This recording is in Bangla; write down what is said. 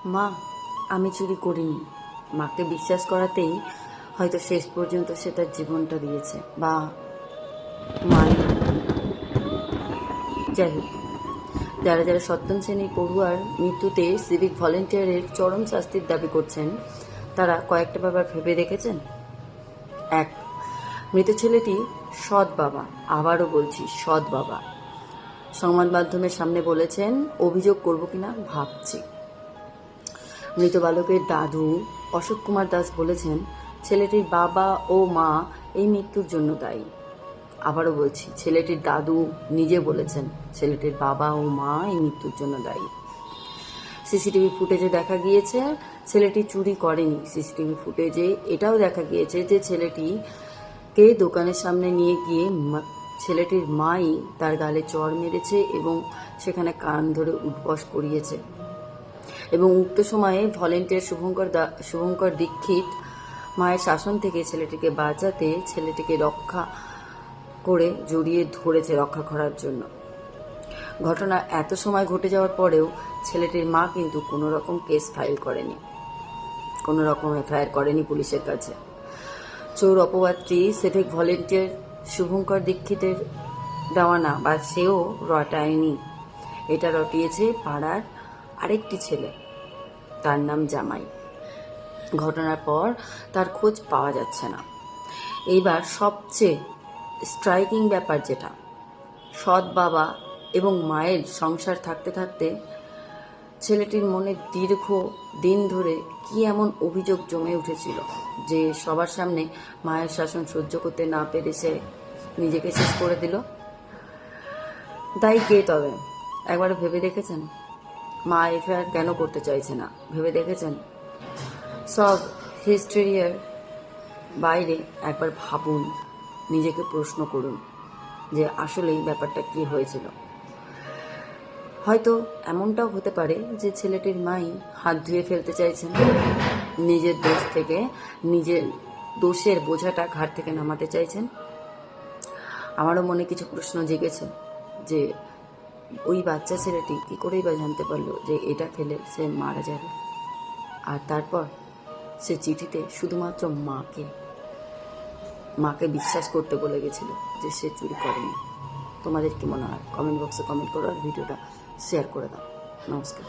মা, আমি চুরি করিনি। মাকে বিশ্বাস করাতেই হয়তো শেষ পর্যন্ত সে তার জীবনটা দিয়েছে, বা মায়ের। যাই হোক, যারা যারা সপ্তম শ্রেণীর পড়ুয়ার মৃত্যুতে সিভিক ভলেন্টিয়ারের চরম শাস্তির দাবি করছেন, তারা কয়েকটা ব্যাপার ভেবে দেখেছেন। এক, মৃত ছেলেটি সৎ বাবা, আবারও বলছি সৎ বাবা। সংবাদ মাধ্যমের সামনে বলেছেন, অভিযোগ করব কিনা ভাবছি। মৃত বালকের দাদু অশোক কুমার দাস বলেছেন, ছেলেটির বাবা ও মা এই মৃত্যুর জন্য দায়ী। আবারও বলছি, ছেলেটির দাদু নিজে বলেছেন ছেলেটির বাবা ও মা এই মৃত্যুর জন্য দায়ী। সিসিটিভি ফুটেজে দেখা গিয়েছে ছেলেটি চুরি করেনি। সিসিটিভি ফুটেজে এটাও দেখা গিয়েছে যে ছেলেটিকে দোকানের সামনে নিয়ে গিয়ে ছেলেটির মাই তার গালে চড় মেরেছে এবং সেখানে কান ধরে উঠবস করিয়েছে। এবং উক্ত সময়ে ভলেন্টিয়ার শুভঙ্কর দীক্ষিত মায়ের শাসন থেকে ছেলেটিকে বাঁচাতে ছেলেটিকে রক্ষা করে জড়িয়ে ধরেছে রক্ষা করার জন্য। ঘটনা এত সময় ঘটে যাওয়ার পরেও ছেলেটির মা কিন্তু কোনো রকম কেস ফাইল করেনি, কোনো রকম এফআইআর করেনি পুলিশের কাছে। চোর অপবাদটি সিভিক ভলেন্টিয়ার শুভঙ্কর দীক্ষিতের দেওয়ানা, বা সেও রটায়নি। এটা রটিয়েছে পাড়ার আরেকটি ছেলে, তার নাম জামাই। ঘটনার পর তার খোঁজ পাওয়া যাচ্ছে না। এইবার সবচেয়ে স্ট্রাইকিং ব্যাপার যেটা, সৎ বাবা এবং মায়ের সংসার থাকতে থাকতে ছেলেটির মনে দীর্ঘ দিন ধরে কি এমন অভিযোগ জমে উঠেছিল যে সবার সামনে মায়ের শাসন সহ্য করতে না পেরে সে নিজেকে শেষ করে দিল। দায়ী কে তবে? একবার ভেবে দেখেছেন মা এফআইআর কেন করতে চাইছে না? ভেবে দেখেছেন? সব হিস্টেরিয়ার বাইরে একবার ভাবুন, নিজেকে প্রশ্ন করুন যে আসলে এই ব্যাপারটা কি হয়েছিল। হয়তো এমনটাও হতে পারে যে ছেলেটির মাই হাত ধুয়ে ফেলতে চাইছেন, নিজের দোষ থেকে নিজের দোষের বোঝাটা ঘাড় থেকে নামাতে চাইছেন। আমারও মনে কিছু প্রশ্ন জেগেছে যে ওই বাচ্চা ছেলেটি কী করেই বা জানতে পারলো যে এটা খেলে সে মারা যাবে। আর তারপর সে চিঠিতে শুধুমাত্র মাকে বিশ্বাস করতে বলে গেছিল যে সে চুরি করেনি। তোমাদের কি মনে হয়? কমেন্ট বক্সে কমেন্ট করো আর ভিডিওটা শেয়ার করে দাও। নমস্কার।